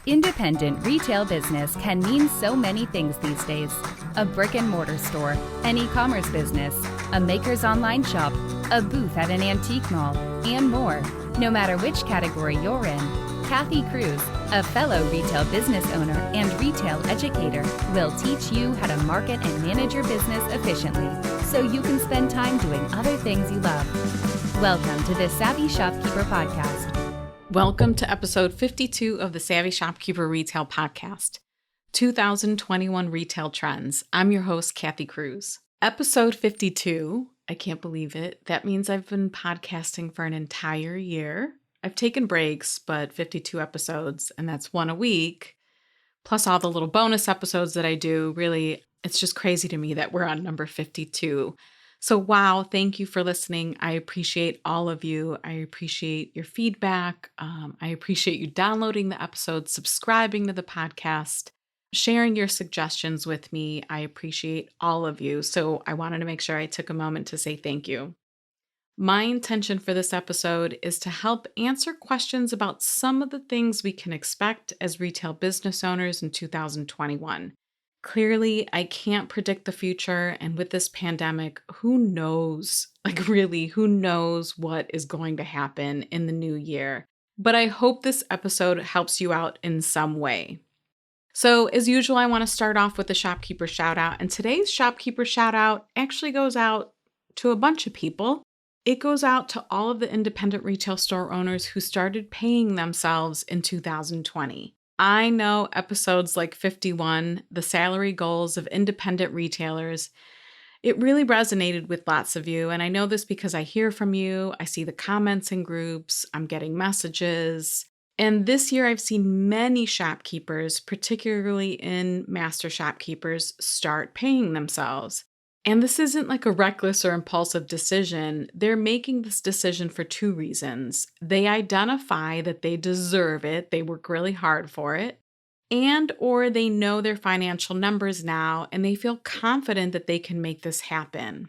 Independent retail business can mean so many things these days. A brick and mortar store, an e-commerce business, a maker's online shop, a booth at an antique mall, and more. No matter which category you're in, Kathy Cruz, a fellow retail business owner and retail educator, will teach you how to market and manage your business efficiently so you can spend time doing other things you love. Welcome to the Savvy Shopkeeper Podcast. Welcome to episode 52 of the Savvy Shopkeeper Retail Podcast, 2021 Retail Trends. I'm your host, Kathy Cruz. Episode 52, I can't believe it. That means I've been podcasting for an entire year. I've taken breaks, but 52 episodes, and that's one a week, plus all the little bonus episodes that I do. Really, it's just crazy to me that we're on number 52. So wow, thank you for listening. I appreciate all of you. I appreciate your feedback. I appreciate you downloading the episodes, subscribing to the podcast, sharing your suggestions with me. I appreciate all of you. So I wanted to make sure I took a moment to say thank you. My intention for this episode is to help answer questions about some of the things we can expect as retail business owners in 2021. Clearly, I can't predict the future, and with this pandemic, who knows? Who knows what is going to happen in the new year? But I hope this episode helps you out in some way. So, as usual, I want to start off with the shopkeeper shout out, and today's shopkeeper shout out actually goes out to a bunch of people. It goes out to all of the independent retail store owners who started paying themselves in 2020. I know episodes like 51, the salary goals of independent retailers, it really resonated with lots of you. And I know this because I hear from you. I see the comments in groups. I'm getting messages. And this year I've seen many shopkeepers, particularly in master shopkeepers, start paying themselves. And this isn't like a reckless or impulsive decision. They're making this decision for two reasons. They identify that they deserve it, they work really hard for it, and or they know their financial numbers now and they feel confident that they can make this happen.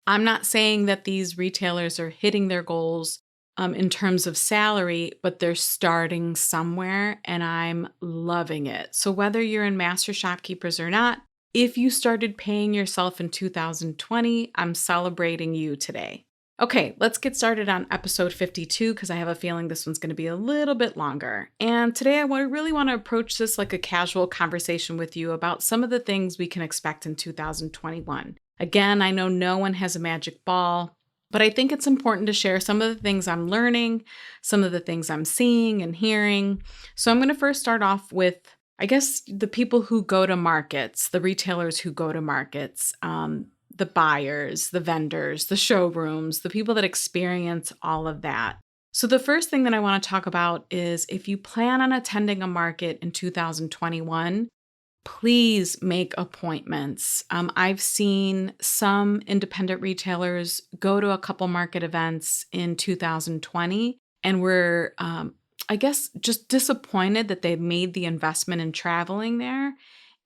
I'm not saying that these retailers are hitting their goals in terms of salary, but they're starting somewhere and I'm loving it. So whether you're in master shopkeepers or not, if you started paying yourself in 2020, I'm celebrating you today. Okay, let's get started on episode 52 because I have a feeling this one's going to be a little bit longer. And today I really want to approach this like a casual conversation with you about some of the things we can expect in 2021. Again, I know no one has a magic ball, but I think it's important to share some of the things I'm learning, some of the things I'm seeing and hearing. So I'm going to first start off with I guess the people who go to markets, the retailers who go to markets, the buyers, the vendors, the showrooms, the people that experience all of that. So the first thing that I want to talk about is if you plan on attending a market in 2021, please make appointments. I've seen some independent retailers go to a couple market events in 2020 and were I guess just disappointed that they made the investment in traveling there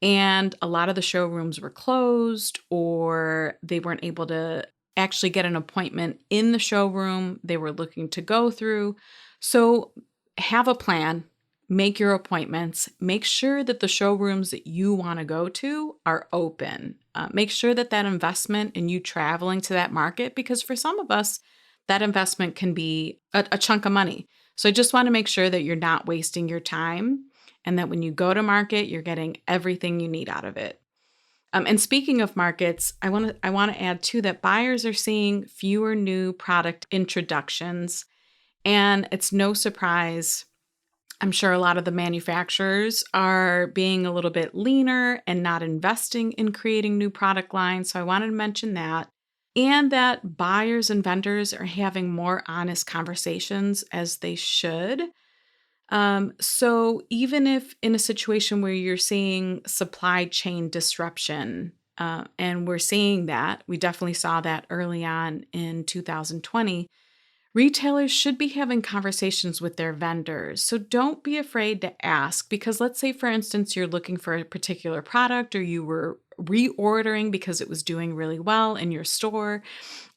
and a lot of the showrooms were closed or they weren't able to actually get an appointment in the showroom they were looking to go through. So have a plan, make your appointments, make sure that the showrooms that you want to go to are open. Make sure that that investment in you traveling to that market, because for some of us, that investment can be a chunk of money. So I just want to make sure that you're not wasting your time and that when you go to market, you're getting everything you need out of it. And speaking of markets, I want to add too that buyers are seeing fewer new product introductions. And it's no surprise, I'm sure a lot of the manufacturers are being a little bit leaner and not investing in creating new product lines. So I wanted to mention that. And that buyers and vendors are having more honest conversations as they should. So even if in a situation where you're seeing supply chain disruption, and we're seeing that, we definitely saw that early on in 2020, retailers should be having conversations with their vendors. So don't be afraid to ask, because let's say, for instance, you're looking for a particular product or you were reordering because it was doing really well in your store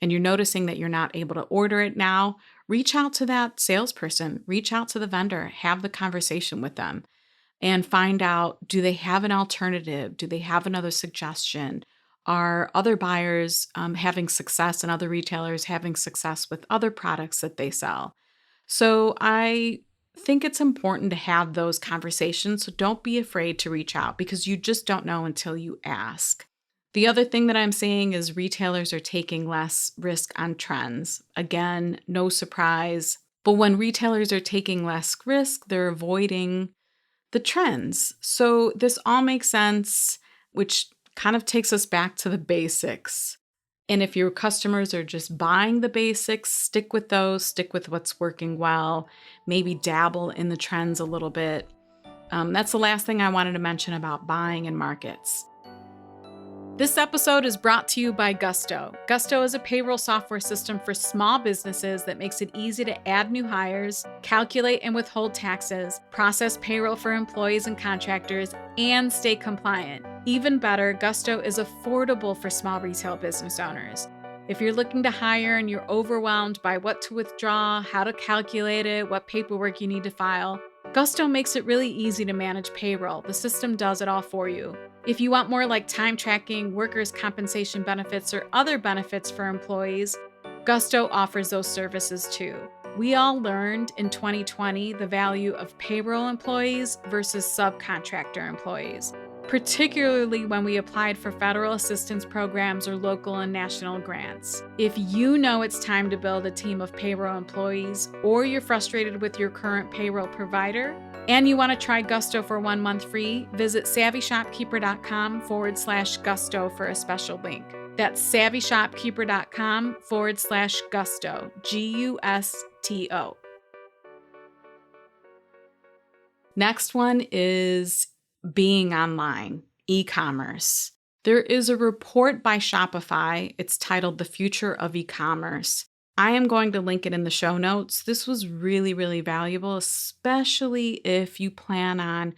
and you're noticing that you're not able to order it now. Reach out to that salesperson, reach out to the vendor, have the conversation with them. and find out, do they have an alternative? Do they have another suggestion? Are other buyers having success and other retailers having success with other products that they sell? So I think it's important to have those conversations. So don't be afraid to reach out because you just don't know until you ask. The other thing that I'm seeing is retailers are taking less risk on trends. Again, no surprise. But when retailers are taking less risk, they're avoiding the trends. So this all makes sense, which kind of takes us back to the basics. And if your customers are just buying the basics, stick with those, stick with what's working well, maybe dabble in the trends a little bit. That's the last thing I wanted to mention about buying in markets. This episode is brought to you by Gusto. Gusto is a payroll software system for small businesses that makes it easy to add new hires, calculate and withhold taxes, process payroll for employees and contractors, and stay compliant. Even better, Gusto is affordable for small retail business owners. If you're looking to hire and you're overwhelmed by what to withdraw, how to calculate it, what paperwork you need to file, Gusto makes it really easy to manage payroll. The system does it all for you. If you want more like time tracking, workers' compensation benefits, or other benefits for employees, Gusto offers those services too. We all learned in 2020 the value of payroll employees versus subcontractor employees, particularly when we applied for federal assistance programs or local and national grants. If you know it's time to build a team of payroll employees, or you're frustrated with your current payroll provider, and you want to try Gusto for 1 month free, visit savvyshopkeeper.com/Gusto for a special link. That's savvyshopkeeper.com/Gusto, Gusto. Next one is being online, e-commerce. There is a report by Shopify. It's titled The Future of E-commerce. I am going to link it in the show notes. This was really, really valuable, especially if you plan on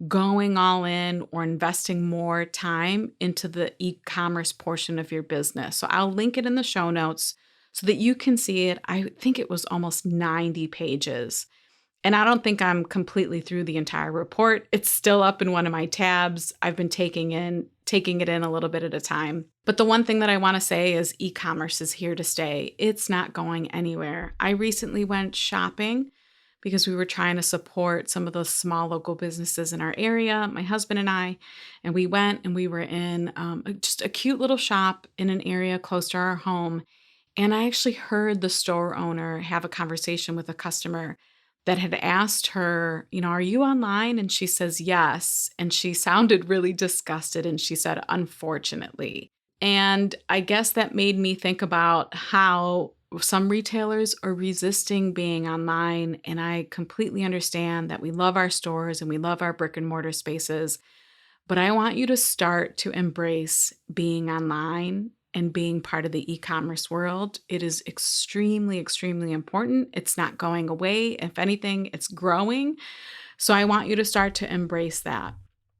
going all in or investing more time into the e-commerce portion of your business. So I'll link it in the show notes so that you can see it. I think it was almost 90 pages. And I don't think I'm completely through the entire report. It's still up in one of my tabs. I've been taking it in a little bit at a time. But the one thing that I want to say is e-commerce is here to stay. It's not going anywhere. I recently went shopping because we were trying to support some of those small local businesses in our area, my husband and I, and we went and we were in just a cute little shop in an area close to our home. And I actually heard the store owner have a conversation with a customer that had asked her, are you online? And she says, yes. And she sounded really disgusted. And she said, unfortunately. And I guess that made me think about how some retailers are resisting being online. And I completely understand that we love our stores and we love our brick and mortar spaces. But I want you to start to embrace being online and being part of the e-commerce world. It is extremely, extremely important. It's not going away. If anything, it's growing. So I want you to start to embrace that.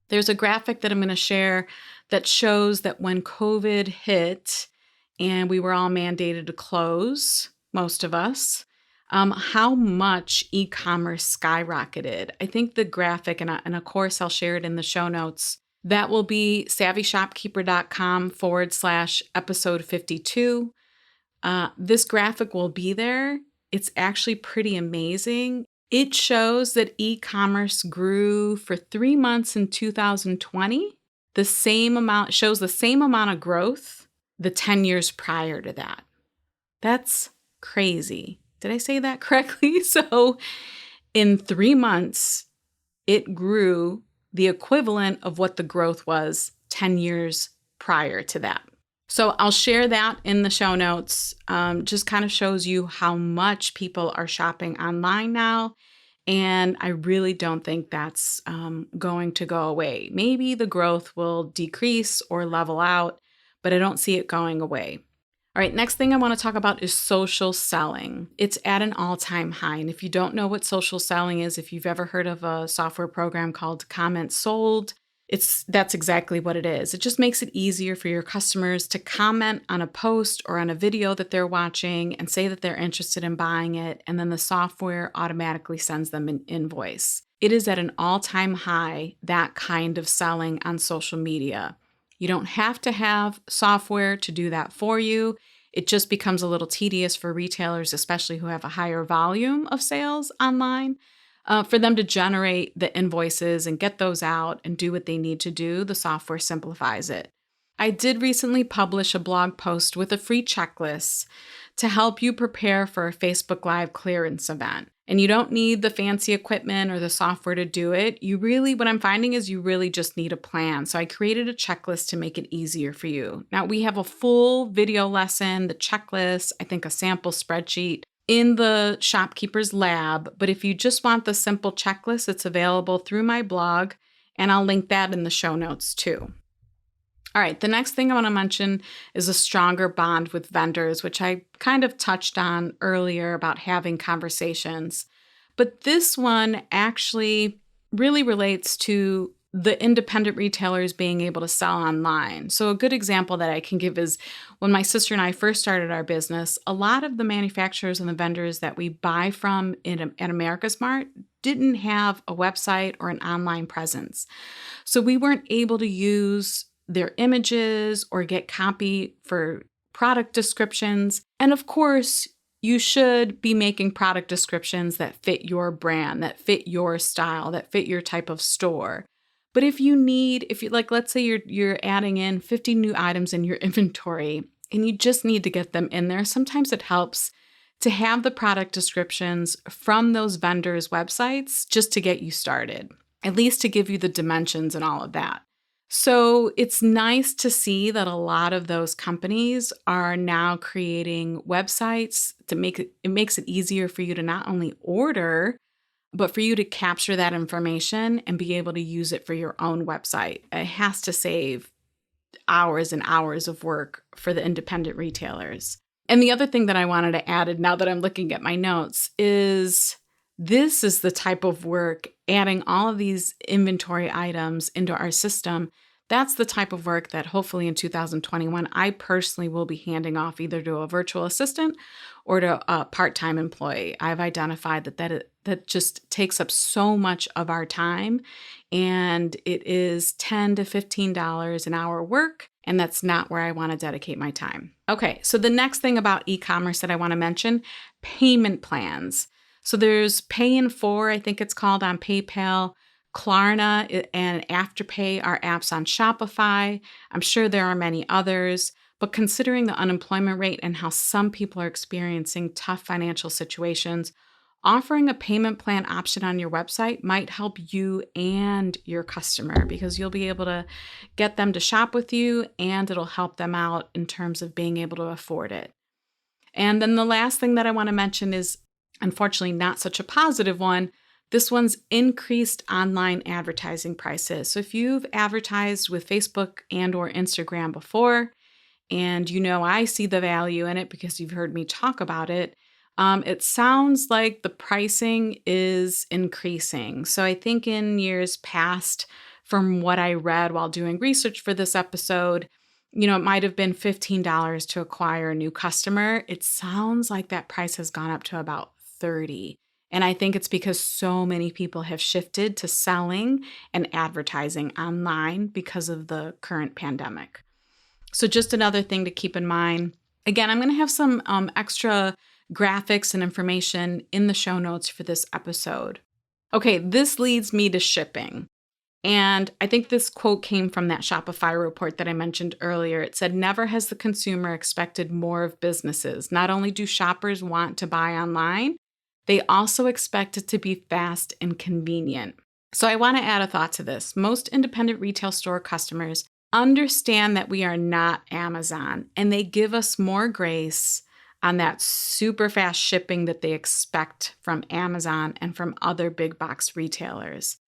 There's a graphic that I'm going to share that shows that when COVID hit and we were all mandated to close, most of us, how much e-commerce skyrocketed. I think the graphic, and of course I'll share it in the show notes, that will be savvyshopkeeper.com/episode 52. This graphic will be there. It's actually pretty amazing. It shows that e-commerce grew for 3 months in 2020. Shows the same amount of growth the 10 years prior to that. That's crazy. Did I say that correctly? So in 3 months, it grew the equivalent of what the growth was 10 years prior to that. So I'll share that in the show notes. Just kind of shows you how much people are shopping online now. And I really don't think that's going to go away. Maybe the growth will decrease or level out, but I don't see it going away. All right, next thing I want to talk about is social selling. It's at an all-time high. And if you don't know what social selling is, if you've ever heard of a software program called Comments Sold, that's exactly what it is. It just makes it easier for your customers to comment on a post or on a video that they're watching and say that they're interested in buying it. And then the software automatically sends them an invoice. It is at an all-time high, that kind of selling on social media. You don't have to have software to do that for you. It just becomes a little tedious for retailers, especially who have a higher volume of sales online. For them to generate the invoices and get those out and do what they need to do, the software simplifies it. I did recently publish a blog post with a free checklist to help you prepare for a Facebook Live clearance event. And you don't need the fancy equipment or the software to do it. What I'm finding is you really just need a plan. So I created a checklist to make it easier for you. Now we have a full video lesson, the checklist, I think a sample spreadsheet in the Shopkeepers Lab. But if you just want the simple checklist, it's available through my blog, and I'll link that in the show notes too. All right, the next thing I want to mention is a stronger bond with vendors, which I kind of touched on earlier about having conversations. But this one actually really relates to the independent retailers being able to sell online. So a good example that I can give is when my sister and I first started our business, a lot of the manufacturers and the vendors that we buy from at America's Mart didn't have a website or an online presence. So we weren't able to use their images or get copy for product descriptions. And of course, you should be making product descriptions that fit your brand, that fit your style, that fit your type of store. But if you let's say you're adding in 50 new items in your inventory and you just need to get them in there, sometimes it helps to have the product descriptions from those vendors' websites just to get you started, at least to give you the dimensions and all of that. So it's nice to see that a lot of those companies are now creating websites to makes it easier for you to not only order, but for you to capture that information and be able to use it for your own website. It has to save hours and hours of work for the independent retailers. And the other thing that I wanted to add, now that I'm looking at my notes, is this is the type of work, adding all of these inventory items into our system. That's the type of work that hopefully in 2021, I personally will be handing off either to a virtual assistant or to a part-time employee. I've identified that just takes up so much of our time, and it is $10 to $15 an hour work, and that's not where I want to dedicate my time. Okay, so the next thing about e-commerce that I want to mention, payment plans. So there's Pay in 4, I think it's called, on PayPal. Klarna and Afterpay are apps on Shopify. I'm sure there are many others, but considering the unemployment rate and how some people are experiencing tough financial situations, offering a payment plan option on your website might help you and your customer, because you'll be able to get them to shop with you and it'll help them out in terms of being able to afford it. And then the last thing that I want to mention is, unfortunately, not such a positive one. This one's increased online advertising prices. So if you've advertised with Facebook and or Instagram before, and I see the value in it because you've heard me talk about it, it sounds like the pricing is increasing. So I think in years past, from what I read while doing research for this episode, it might have been $15 to acquire a new customer. It sounds like that price has gone up to about $30. And I think it's because so many people have shifted to selling and advertising online because of the current pandemic. So just another thing to keep in mind. Again, I'm going to have some extra graphics and information in the show notes for this episode. Okay, this leads me to shipping. And I think this quote came from that Shopify report that I mentioned earlier. It said, "Never has the consumer expected more of businesses. Not only do shoppers want to buy online, they also expect it to be fast and convenient." So I want to add a thought to this. Most independent retail store customers understand that we are not Amazon, and they give us more grace on that super fast shipping that they expect from Amazon and from other big box retailers.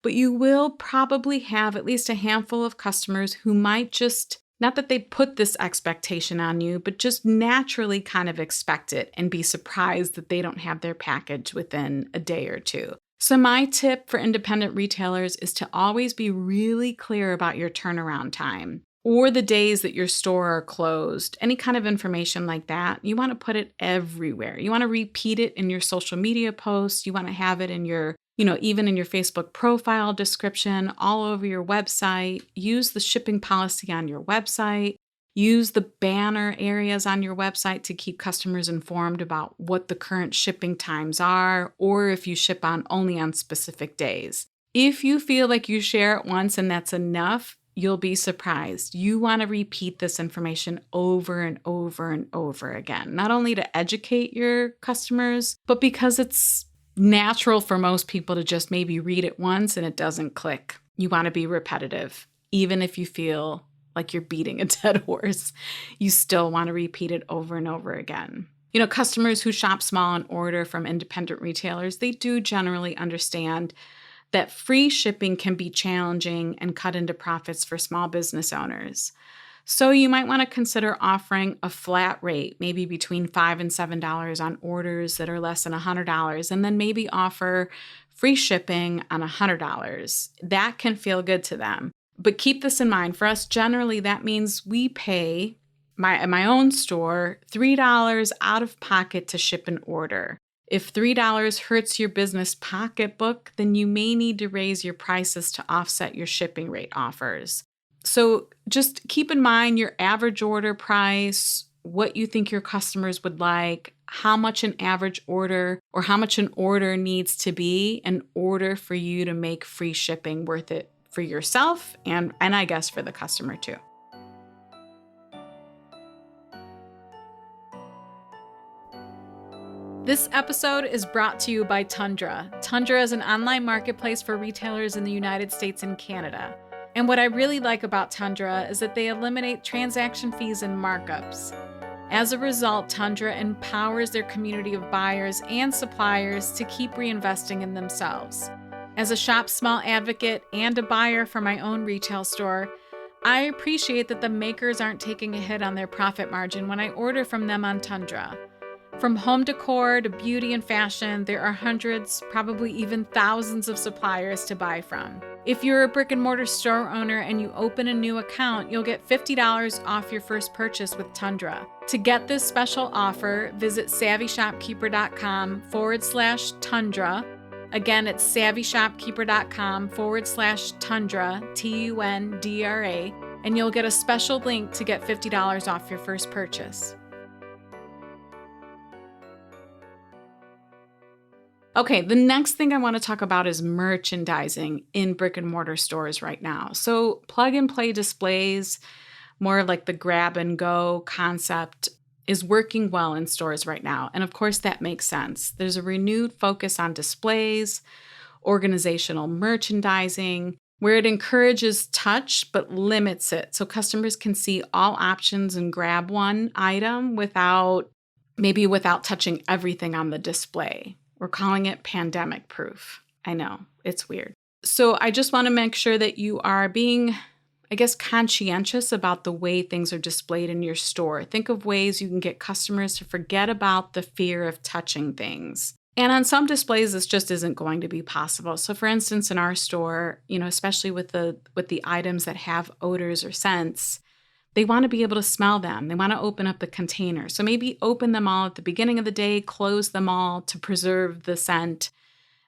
But you will probably have at least a handful of customers who might just, not that they put this expectation on you, but just naturally kind of expect it and be surprised that they don't have their package within a day or two. So my tip for independent retailers is to always be really clear about your turnaround time or the days that your store are closed. Any kind of information like that, you want to put it everywhere. You want to repeat it in your social media posts. You want to have it in your even in your Facebook profile description, all over your website. Use the shipping policy on your website. Use the banner areas on your website to keep customers informed about what the current shipping times are, or if you ship only on specific days. If you feel like you share it once and that's enough, you'll be surprised. You want to repeat this information over and over and over again, not only to educate your customers, but because it's natural for most people to just maybe read it once and it doesn't click. You want to be repetitive, even if you feel like you're beating a dead horse. You still want to repeat it over and over again. Customers who shop small and order from independent retailers, they do generally understand that free shipping can be challenging and cut into profits for small business owners. So you might want to consider offering a flat rate, maybe between $5 and $7 on orders that are less than $100, and then maybe offer free shipping on $100. That can feel good to them. But keep this in mind. For us, generally, that means we pay, at my own store, $3 out of pocket to ship an order. If $3 hurts your business pocketbook, then you may need to raise your prices to offset your shipping rate offers. So just keep in mind your average order price, what you think your customers would like, how much an average order or how much an order needs to be in order for you to make free shipping worth it for yourself and I guess for the customer too. This episode is brought to you by Tundra. Tundra is an online marketplace for retailers in the United States and Canada. And what I really like about Tundra is that they eliminate transaction fees and markups. As a result, Tundra empowers their community of buyers and suppliers to keep reinvesting in themselves. As a Shop Small advocate and a buyer for my own retail store, I appreciate that the makers aren't taking a hit on their profit margin when I order from them on Tundra. From home decor to beauty and fashion, there are hundreds, probably even thousands of suppliers to buy from. If you're a brick and mortar store owner and you open a new account, you'll get $50 off your first purchase with Tundra. To get this special offer, visit savvyshopkeeper.com/Tundra. Again, it's savvyshopkeeper.com/Tundra, TUNDRA, and you'll get a special link to get $50 off your first purchase. Okay, the next thing I want to talk about is merchandising in brick and mortar stores right now. So plug and play displays, more like the grab and go concept, is working well in stores right now. And of course, that makes sense. There's a renewed focus on displays, organizational merchandising, where it encourages touch but limits it so customers can see all options and grab one item without touching everything on the display. We're calling it pandemic proof. I know, it's weird. So I just want to make sure that you are being, conscientious about the way things are displayed in your store. Think of ways you can get customers to forget about the fear of touching things. And on some displays, this just isn't going to be possible. So for instance, in our store, especially with the items that have odors or scents, they want to be able to smell them. They want to open up the container. So maybe open them all at the beginning of the day, close them all to preserve the scent.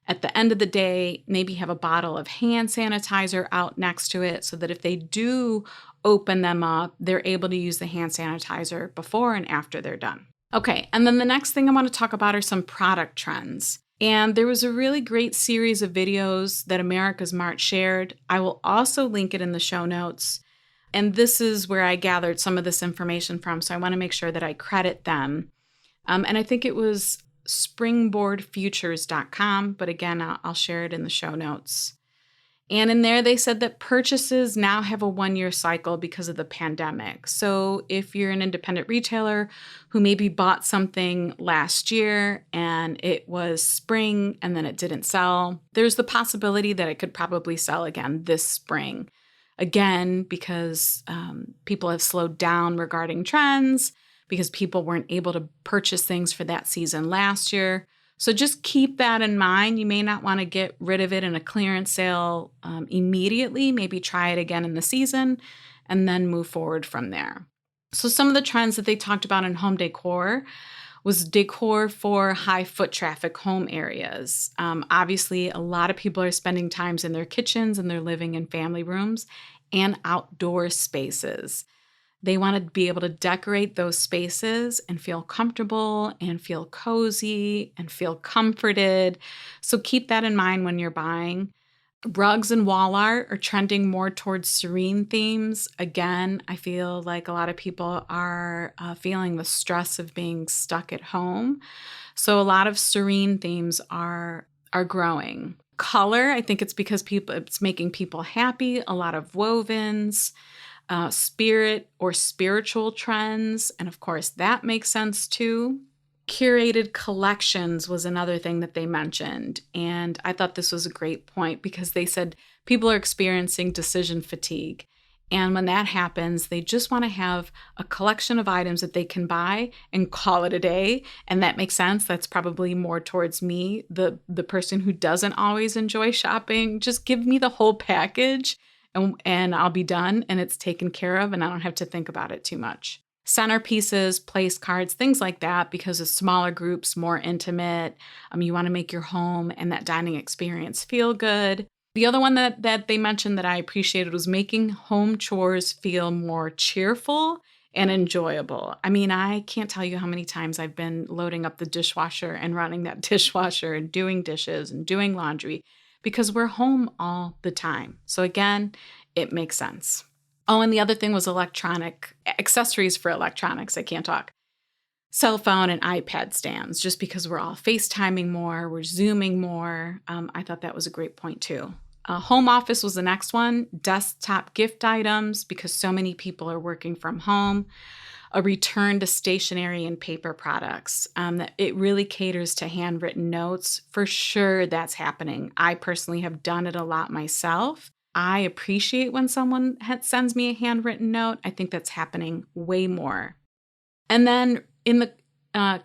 At the end of the day, maybe have a bottle of hand sanitizer out next to it so that if they do open them up, they're able to use the hand sanitizer before and after they're done. Okay, and then the next thing I want to talk about are some product trends. And there was a really great series of videos that America's Mart shared. I will also link it in the show notes. And this is where I gathered some of this information from, so I want to make sure that I credit them. And I think it was springboardfutures.com, but again, I'll share it in the show notes. And in there, they said that purchases now have a 1-year cycle because of the pandemic. So if you're an independent retailer who maybe bought something last year and it was spring and then it didn't sell, there's the possibility that it could probably sell again this spring. Again, because people have slowed down regarding trends, because people weren't able to purchase things for that season last year. So just keep that in mind. You may not want to get rid of it in a clearance sale immediately. Maybe try it again in the season and then move forward from there. So some of the trends that they talked about in home decor was decor for high foot traffic home areas. Obviously, a lot of people are spending times in their kitchens and their living and family rooms and outdoor spaces. They want to be able to decorate those spaces and feel comfortable and feel cozy and feel comforted. So keep that in mind when you're buying. Rugs and wall art are trending more towards serene themes. Again, I feel like a lot of people are feeling the stress of being stuck at home. So a lot of serene themes are growing. Color, I think it's because it's making people happy. A lot of wovens, spirit or spiritual trends, and of course that makes sense too. Curated collections was another thing that they mentioned. And I thought this was a great point because they said people are experiencing decision fatigue. And when that happens, they just want to have a collection of items that they can buy and call it a day. And that makes sense. That's probably more towards me, the person who doesn't always enjoy shopping. Just give me the whole package and I'll be done and it's taken care of and I don't have to think about it too much. Centerpieces, place cards, things like that, because of smaller groups, more intimate. You want to make your home and that dining experience feel good. The other one that they mentioned that I appreciated was making home chores feel more cheerful and enjoyable. I can't tell you how many times I've been loading up the dishwasher and running that dishwasher and doing dishes and doing laundry because we're home all the time. So again, it makes sense. Oh, and the other thing was electronic accessories for electronics. I can't talk. Cell phone and iPad stands, just because we're all FaceTiming more, we're Zooming more. I thought that was a great point too. Home office was the next one. Desktop gift items, because so many people are working from home. A return to stationery and paper products. It really caters to handwritten notes. For sure, that's happening. I personally have done it a lot myself. I appreciate when someone sends me a handwritten note. I think that's happening way more. And then in the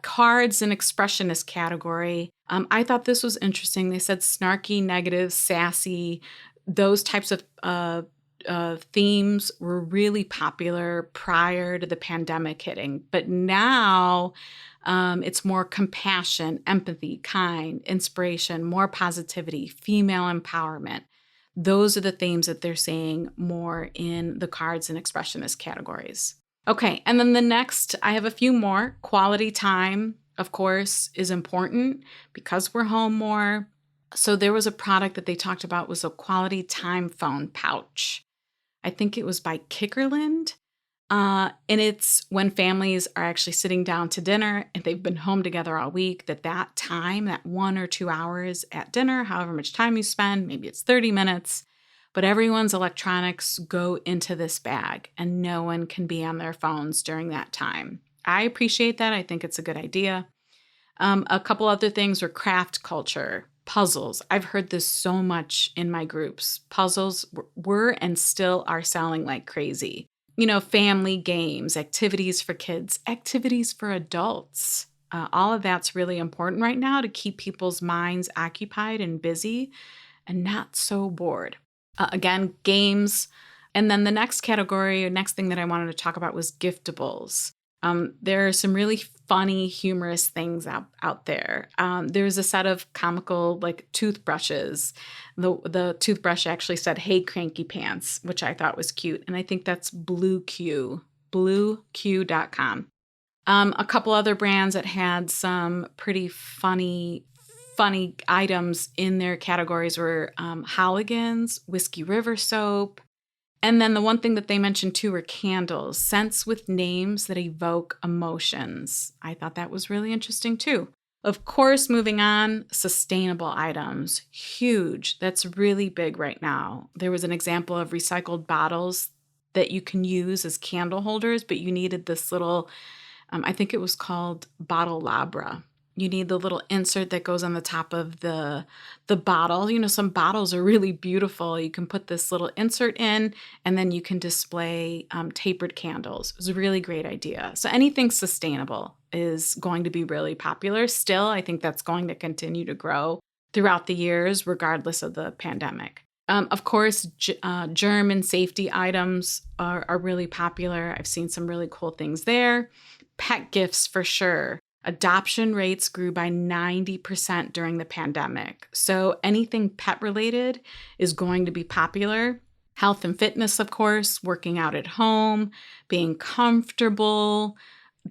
cards and expressionist category, I thought this was interesting. They said snarky, negative, sassy, those types of themes were really popular prior to the pandemic hitting. But now it's more compassion, empathy, kind, inspiration, more positivity, female empowerment. Those are the themes that they're seeing more in the cards and expressionist categories. Okay, and then the next, I have a few more. Quality time, of course, is important because we're home more. So there was a product that they talked about was a quality time phone pouch. I think it was by Kickerland. And it's when families are actually sitting down to dinner and they've been home together all week, that time, that 1 or 2 hours at dinner, however much time you spend, maybe it's 30 minutes, but everyone's electronics go into this bag and no one can be on their phones during that time. I appreciate that. I think it's a good idea. A couple other things were craft culture, puzzles. I've heard this so much in my groups. Puzzles were and still are selling like crazy. Family games, activities for kids, activities for adults. All of that's really important right now to keep people's minds occupied and busy and not so bored. Again, games. And then the next category, next thing that I wanted to talk about was giftables. There are some really funny, humorous things out there. There's a set of comical toothbrushes. The toothbrush actually said, "Hey, cranky pants," which I thought was cute. And I think that's BlueQ, BlueQ.com. A couple other brands that had some pretty funny items in their categories were Halligan's, Whiskey River soap. And then the one thing that they mentioned too were candles, scents with names that evoke emotions. I thought that was really interesting too. Of course, moving on, sustainable items, huge. That's really big right now. There was an example of recycled bottles that you can use as candle holders, but you needed this little, I think it was called Bottle Labra. You need the little insert that goes on the top of the bottle. Some bottles are really beautiful. You can put this little insert in, and then you can display tapered candles. It was a really great idea. So anything sustainable is going to be really popular. Still, I think that's going to continue to grow throughout the years, regardless of the pandemic. Of course, germ and safety items are really popular. I've seen some really cool things there. Pet gifts for sure. Adoption rates grew by 90% during the pandemic. So anything pet related is going to be popular. Health and fitness, of course, working out at home, being comfortable.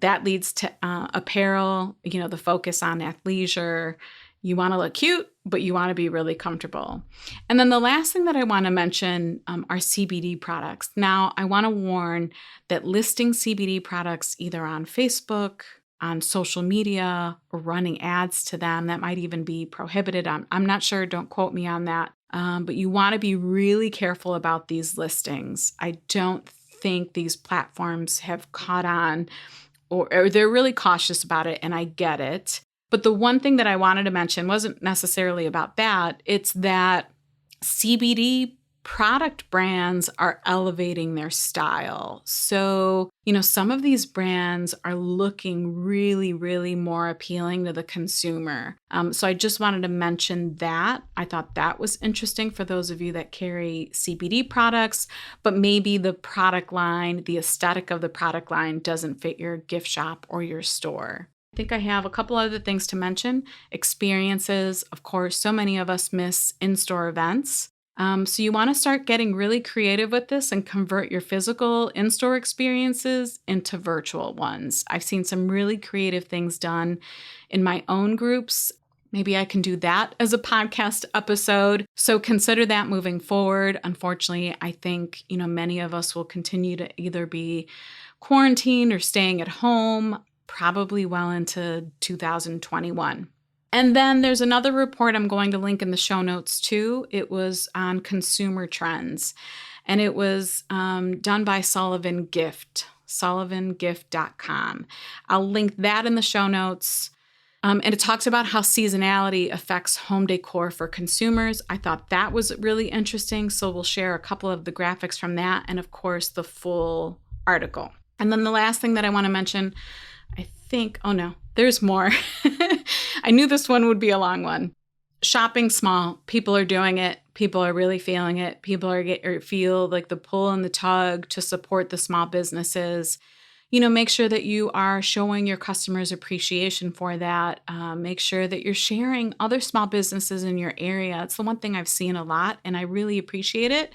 That leads to apparel, the focus on athleisure. You want to look cute, but you want to be really comfortable. And then the last thing that I want to mention are CBD products. Now, I want to warn that listing CBD products either on Facebook, on social media, or running ads to them, that might even be prohibited. I'm not sure. Don't quote me on that. But you want to be really careful about these listings. I don't think these platforms have caught on, or they're really cautious about it, and I get it. But the one thing that I wanted to mention wasn't necessarily about that. It's that CBD product brands are elevating their style. So, some of these brands are looking really, really more appealing to the consumer. So I just wanted to mention that. I thought that was interesting for those of you that carry CBD products, but maybe the product line, the aesthetic of the product line doesn't fit your gift shop or your store. I think I have a couple other things to mention. Experiences, of course, so many of us miss in-store events. So you want to start getting really creative with this and convert your physical in-store experiences into virtual ones. I've seen some really creative things done in my own groups. Maybe I can do that as a podcast episode. So consider that moving forward. Unfortunately, I think, many of us will continue to either be quarantined or staying at home, probably well into 2021. And then there's another report I'm going to link in the show notes too. It was on consumer trends, and it was done by Sullivan Gift, sullivangift.com. I'll link that in the show notes. And it talks about how seasonality affects home decor for consumers. I thought that was really interesting. So we'll share a couple of the graphics from that and, of course, the full article. And then the last thing that I want to mention, there's more. I knew this one would be a long one. Shopping small. People are doing it. People are really feeling it. People feel like the pull and the tug to support the small businesses. Make sure that you are showing your customers appreciation for that. Make sure that you're sharing other small businesses in your area. It's the one thing I've seen a lot, and I really appreciate it.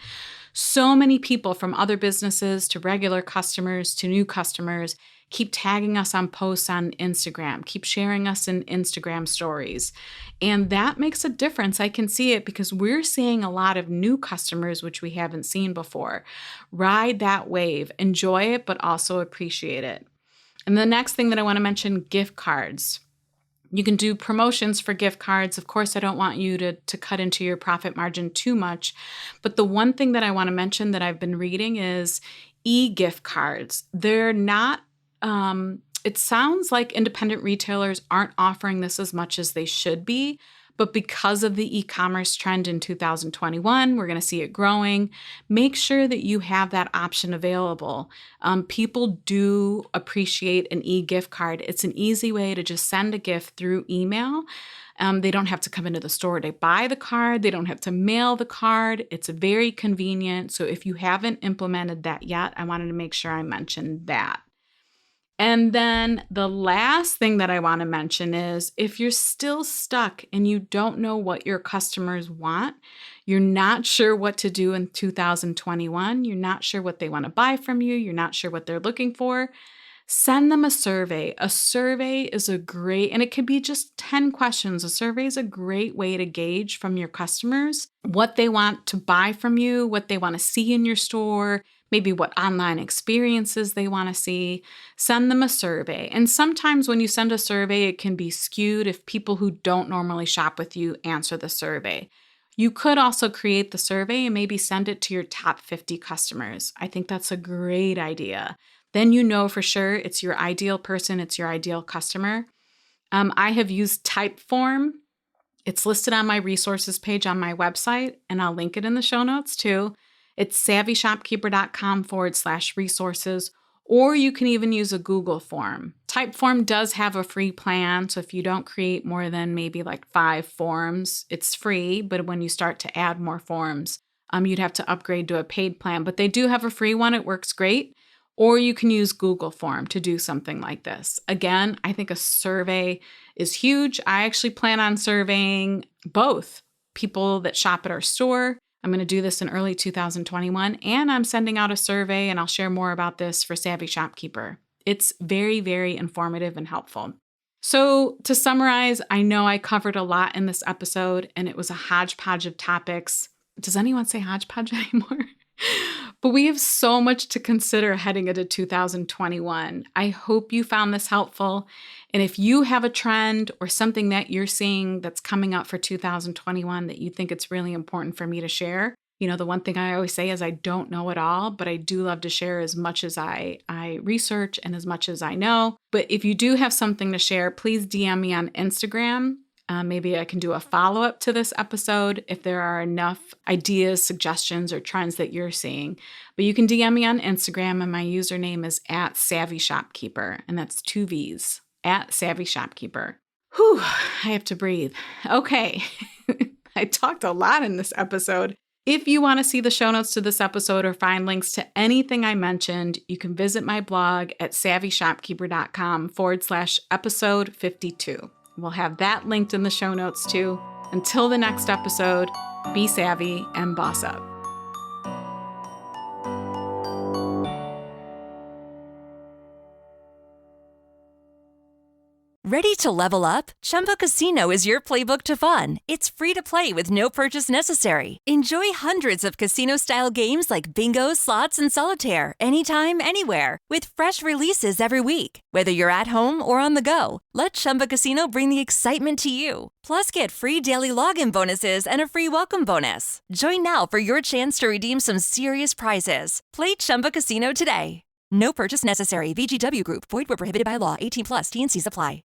So many people, from other businesses to regular customers to new customers, keep tagging us on posts on Instagram, keep sharing us in Instagram stories. And that makes a difference. I can see it because we're seeing a lot of new customers, which we haven't seen before. Ride that wave, enjoy it, but also appreciate it. And the next thing that I want to mention, gift cards. You can do promotions for gift cards. Of course, I don't want you to cut into your profit margin too much. But the one thing that I want to mention that I've been reading is e-gift cards. They're not it sounds like independent retailers aren't offering this as much as they should be, but because of the e-commerce trend in 2021, we're going to see it growing. Make sure that you have that option available. People do appreciate an e-gift card. It's an easy way to just send a gift through email. They don't have to come into the store to buy the card. They don't have to mail the card. It's very convenient. So if you haven't implemented that yet, I wanted to make sure I mentioned that. And then the last thing that I want to mention is if you're still stuck and you don't know what your customers want, you're not sure what to do in 2021, you're not sure what they want to buy from you, you're not sure what they're looking for, send them a survey. A survey is and it can be just 10 questions. A survey is a great way to gauge from your customers what they want to buy from you, what they want to see in your store, maybe what online experiences they want to see. Send them a survey. And sometimes when you send a survey, it can be skewed if people who don't normally shop with you answer the survey. You could also create the survey and maybe send it to your top 50 customers. I think that's a great idea. Then you know for sure it's your ideal person, it's your ideal customer. I have used Typeform. It's listed on my resources page on my website, and I'll link it in the show notes too. It's savvyshopkeeper.com/resources, or you can even use a Google form. Typeform does have a free plan, so if you don't create more than maybe like 5 forms, it's free, but when you start to add more forms, you'd have to upgrade to a paid plan. But they do have a free one. It works great. or you can use Google Form to do something like this. Again, I think a survey is huge. I actually plan on surveying both people that shop at our store. I'm going to do this in early 2021, and I'm sending out a survey, and I'll share more about this for Savvy Shopkeeper. It's very, very informative and helpful. So to summarize, I know I covered a lot in this episode, and it was a hodgepodge of topics. Does anyone say hodgepodge anymore? But we have so much to consider heading into 2021. I hope you found this helpful. And if you have a trend or something that you're seeing that's coming up for 2021 that you think it's really important for me to share, the one thing I always say is I don't know it all, but I do love to share as much as I research and as much as I know. But if you do have something to share, please DM me on Instagram. Maybe I can do a follow-up to this episode if there are enough ideas, suggestions, or trends that you're seeing. But you can DM me on Instagram, and my username is @SavvyShopkeeper, and that's 2 V's, @SavvyShopkeeper. Whew, I have to breathe. Okay, I talked a lot in this episode. If you want to see the show notes to this episode or find links to anything I mentioned, you can visit my blog at savvyshopkeeper.com/episode 52. We'll have that linked in the show notes too. Until the next episode, be savvy and boss up. Ready to level up? Chumba Casino is your playbook to fun. It's free to play with no purchase necessary. Enjoy hundreds of casino-style games like bingo, slots, and solitaire anytime, anywhere with fresh releases every week. Whether you're at home or on the go, let Chumba Casino bring the excitement to you. Plus, get free daily login bonuses and a free welcome bonus. Join now for your chance to redeem some serious prizes. Play Chumba Casino today. No purchase necessary. VGW Group. Void where prohibited by law. 18+. T&Cs apply.